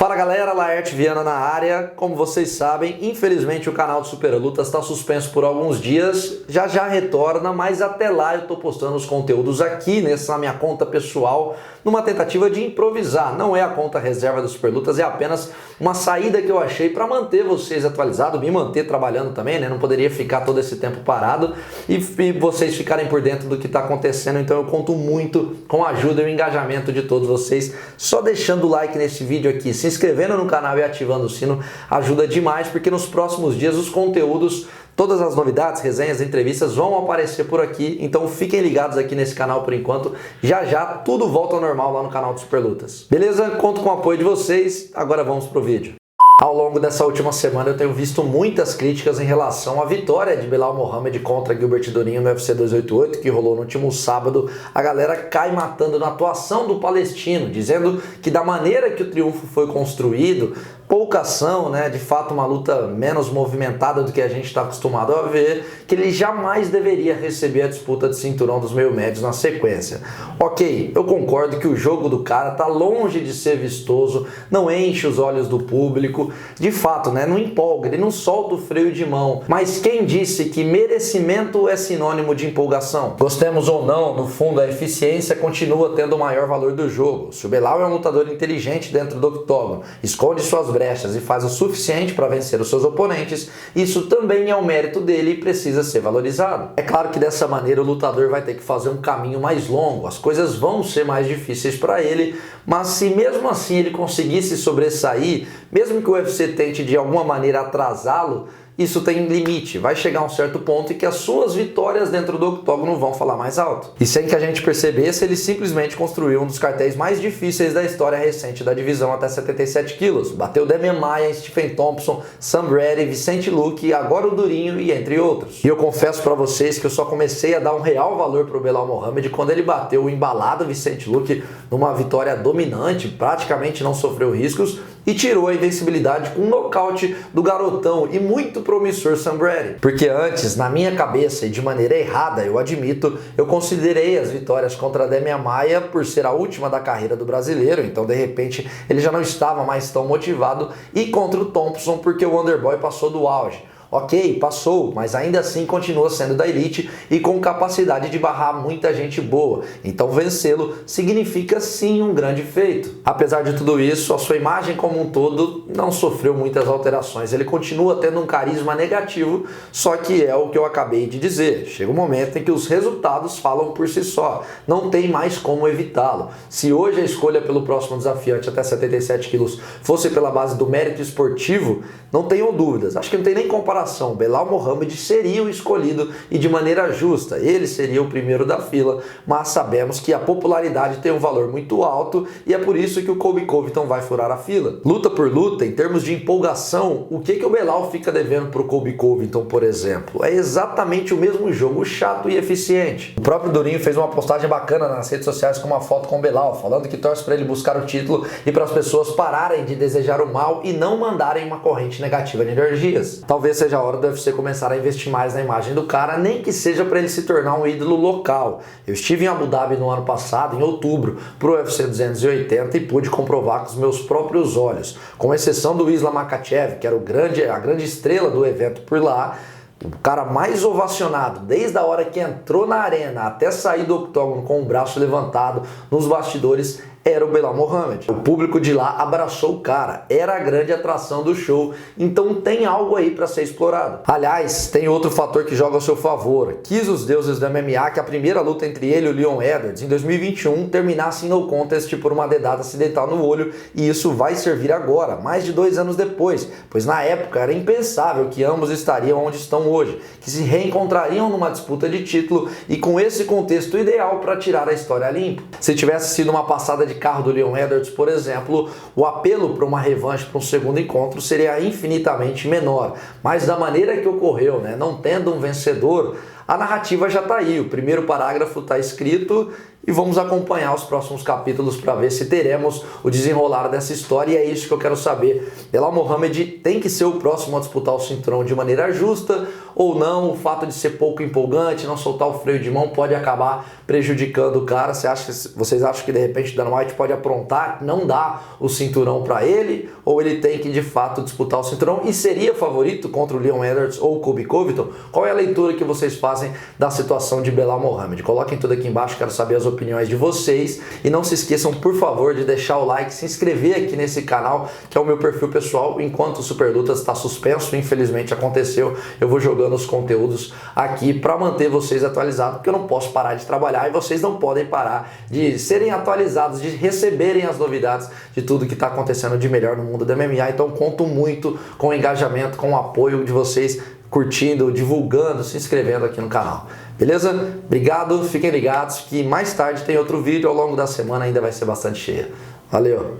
Fala galera, Laerte Viana na área. Como vocês sabem, infelizmente o canal do Super Lutas está suspenso por alguns dias, já retorna, mas até lá eu tô postando os conteúdos aqui nessa minha conta pessoal, numa tentativa de improvisar. Não é a conta reserva do Super Lutas, é apenas uma saída que eu achei para manter vocês atualizados, me manter trabalhando também, né? Não poderia ficar todo esse tempo parado e vocês ficarem por dentro do que está acontecendo, então eu conto muito com a ajuda e o engajamento de todos vocês, só deixando o like nesse vídeo aqui, se inscrevendo no canal e ativando o sino ajuda demais, porque nos próximos dias os conteúdos, todas as novidades, resenhas, entrevistas vão aparecer por aqui, então fiquem ligados aqui nesse canal por enquanto, já tudo volta ao normal lá no canal do Super Lutas. Beleza? Conto com o apoio de vocês, agora vamos pro vídeo. Ao longo dessa última semana eu tenho visto muitas críticas em relação à vitória de Belal Muhammad contra Gilbert Durinho no UFC 288, que rolou no último sábado. A galera cai matando na atuação do palestino, dizendo que da maneira que o triunfo foi construído, pouca ação, né? De fato uma luta menos movimentada do que a gente está acostumado a ver, que ele jamais deveria receber a disputa de cinturão dos meio-médios na sequência. Ok, eu concordo que o jogo do cara tá longe de ser vistoso, não enche os olhos do público, de fato, né? Não empolga, ele não solta o freio de mão, mas quem disse que merecimento é sinônimo de empolgação? Gostemos ou não, no fundo a eficiência continua tendo o maior valor do jogo. Se o Belal é um lutador inteligente dentro do octógono, esconde suas brechas e faz o suficiente para vencer os seus oponentes, isso também é um mérito dele e precisa ser valorizado. É claro que dessa maneira o lutador vai ter que fazer um caminho mais longo, as coisas vão ser mais difíceis para ele, mas se mesmo assim ele conseguisse sobressair, mesmo que o UFC tente de alguma maneira atrasá-lo, isso tem limite, vai chegar a um certo ponto em que as suas vitórias dentro do octógono vão falar mais alto. E sem que a gente percebesse, ele simplesmente construiu um dos cartéis mais difíceis da história recente da divisão até 77 quilos. Bateu Demian Maia, Stephen Thompson, Sam Brady, Vicente Luque, agora o Durinho e entre outros. E eu confesso para vocês que eu só comecei a dar um real valor pro Belal Muhammad quando ele bateu o embalado Vicente Luque numa vitória dominante, praticamente não sofreu riscos, e tirou a invencibilidade com um nocaute do garotão e muito promissor Sam Brady. Porque antes, na minha cabeça e de maneira errada, eu admito, eu considerei as vitórias contra Demian Maia por ser a última da carreira do brasileiro, então de repente ele já não estava mais tão motivado, e contra o Thompson porque o Wonderboy passou do auge. Ok, passou, mas ainda assim continua sendo da elite e com capacidade de barrar muita gente boa. Então vencê-lo significa sim um grande feito. Apesar de tudo isso, a sua imagem como um todo não sofreu muitas alterações. Ele continua tendo um carisma negativo, só que é o que eu acabei de dizer. Chega um momento em que os resultados falam por si só. Não tem mais como evitá-lo. Se hoje a escolha pelo próximo desafiante até 77 quilos fosse pela base do mérito esportivo, não tenham dúvidas. Acho que não tem nem comparação. Belal Muhammad seria o escolhido e de maneira justa, ele seria o primeiro da fila, mas sabemos que a popularidade tem um valor muito alto e é por isso que o Colby Covington vai furar a fila. Luta por luta, em termos de empolgação, o que o Belal fica devendo para o Colby Covington, por exemplo? É exatamente o mesmo jogo chato e eficiente. O próprio Durinho fez uma postagem bacana nas redes sociais com uma foto com o Belal, falando que torce para ele buscar o título e para as pessoas pararem de desejar o mal e não mandarem uma corrente negativa de energias. Talvez seja a hora do UFC começar a investir mais na imagem do cara, nem que seja para ele se tornar um ídolo local. Eu estive em Abu Dhabi no ano passado, em outubro, para o UFC 280 e pude comprovar com os meus próprios olhos. Com exceção do Islam Makhachev, que era a grande estrela do evento por lá, o cara mais ovacionado desde a hora que entrou na arena até sair do octógono com o braço levantado nos bastidores era o Belal Muhammad. O público de lá abraçou o cara, era a grande atração do show, então tem algo aí para ser explorado. Aliás, tem outro fator que joga ao seu favor. Quis os deuses do MMA que a primeira luta entre ele e o Leon Edwards em 2021 terminasse em no contest por uma dedada acidental no olho, e isso vai servir agora, mais de 2 anos depois, pois na época era impensável que ambos estariam onde estão hoje, que se reencontrariam numa disputa de título e com esse contexto ideal para tirar a história limpo. Se tivesse sido uma passada de carro do Leon Edwards, por exemplo, o apelo para uma revanche, para um segundo encontro seria infinitamente menor. Mas da maneira que ocorreu, né, não tendo um vencedor, a narrativa já está aí, o primeiro parágrafo está escrito e vamos acompanhar os próximos capítulos para ver se teremos o desenrolar dessa história, e é isso que eu quero saber. Belal Muhammad tem que ser o próximo a disputar o cinturão de maneira justa ou não, o fato de ser pouco empolgante, não soltar o freio de mão pode acabar prejudicando o cara. Vocês acham que de repente o Dana White pode aprontar, não dar o cinturão para ele, ou ele tem que de fato disputar o cinturão e seria favorito contra o Leon Edwards ou o Colby Covington? Qual é a leitura que vocês fazem da situação de Belal Muhammad? Coloquem tudo aqui embaixo, quero saber as opiniões de vocês e não se esqueçam, por favor, de deixar o like, se inscrever aqui nesse canal, que é o meu perfil pessoal. Enquanto o Super Lutas está suspenso, infelizmente aconteceu, eu vou jogando os conteúdos aqui para manter vocês atualizados, porque eu não posso parar de trabalhar e vocês não podem parar de serem atualizados, de receberem as novidades de tudo que está acontecendo de melhor no mundo do MMA. Então conto muito com o engajamento, com o apoio de vocês, curtindo, divulgando, se inscrevendo aqui no canal. Beleza? Obrigado, fiquem ligados que mais tarde tem outro vídeo, ao longo da semana ainda vai ser bastante cheia. Valeu!